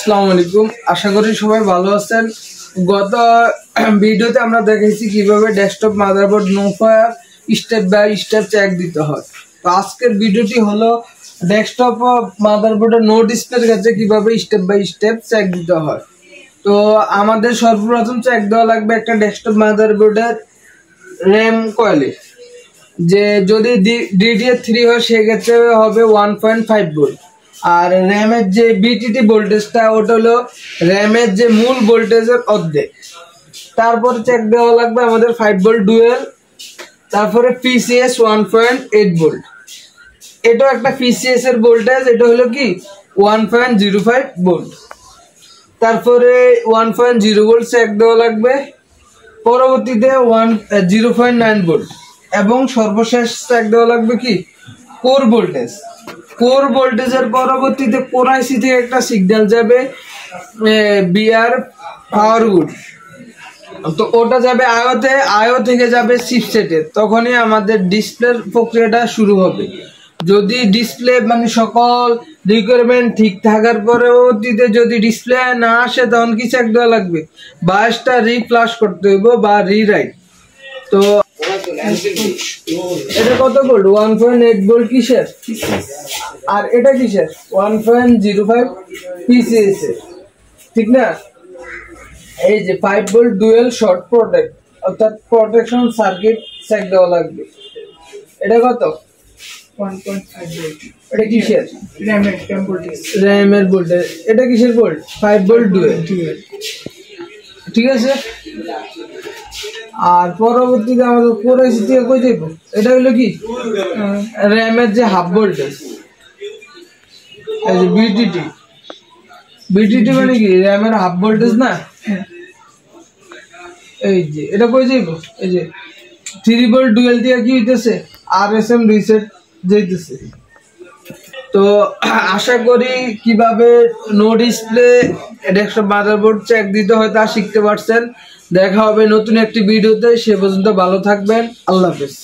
আসসালামু আলাইকুম। আশা করি সবাই ভালো আছেন। গত ভিডিওতে আমরা দেখেছি কিভাবে desktop motherboard no power step by step check দিতে হয়। তো আজকের ভিডিওটি হলো ডেস্কটপ মাদারবোর্ডের নো ডিসপ্লের কাছে কিভাবে স্টেপ বাই স্টেপ চেক দিতে হয়। তো আমাদের সর্বপ্রথম চেক দেওয়া লাগবে একটা ডেস্কটপ মাদারবোর্ডের র্যাম কয়েলে, যে যদি DDR3 হয় সেক্ষেত্রে হবে 1.5 ভোল্ট। আর র্যামের যে বিটিটি ভোল্টেজটা ওটা হলো র্যামের যে মূল ভোল্টেজের অর্ধেক। তারপরে চেক দেওয়া লাগবে আমাদের 5 ভোল্ট ডুয়েল, তারপরে PCS 1.8 ভোল্ট। এটাও একটা PCS এর ভোল্টেজ, এটা হলো কি 1.05 ভোল্ট। তারপরে 1.0 ভোল্ট চেক দেওয়া লাগবে, পরবর্তীতে 0.9 ভোল্ট এবং সর্বশেষ চেক দেওয়া লাগবে কি কোর ভোল্টেজ। কোর ভোল্টেজের পরবর্তীতে কোর আইসি থেকে একটা সিগন্যাল যাবে বিআর পাওয়ার গুড, তো ওটা যাবে আয়োতে, আয়ো থেকে যাবে চিপসেটে। তখনই আমাদের ডিসপ্লের প্রক্রিয়াটা শুরু হবে। যদি ডিসপ্লে মানে সকল রিকোয়ারমেন্ট ঠিক থাকার পরবর্তীতে যদি ডিসপ্লে না আসে তখন কি চেক দেওয়া লাগবে, বায়াসটা রিফ্লাশ করতে হইব বা রিরাইট। তো এটা কত ভোল্ট? 1.8 ভোল্ট কিসের, আর এটা কিসের 1.05 PCS এর, ঠিক না? এই যে 5 ভোল্ট ডুয়েল শর্ট প্রোটেক্ট অর্থাৎ প্রোটেকশন সার্কিট চেক দেওয়া লাগবে। এটা কত? 1.5 ভোল্ট। এটা কিসের? র্যামের ভোল্টেজ। এটা কিসের ভোল্ট? 5 ভোল্ট ডুয়েল, ঠিক আছে। আর পরবর্তীতে আমাদের কোর আইসি থেকে কই যাইব, এটা হলো কি র্যামের যে হাফ ভোল্টেজ, এই যে বিটিটি মানে কি র্যামের হাফ ভোল্টেজ না। এই যে এটা কই যাইব, এই যে 3 ভোল্ট ডুয়েল দিয়ে কি হইতেছে RSM রিসেট যাইতেছে। তো আশা করি কিভাবে no display desktop motherboard check দিতে হয় তা শিখতে পারছেন। দেখা হবে নতুন একটি ভিডিওতে, সে পর্যন্ত ভালো থাকবেন। আল্লাহ হাফেজ।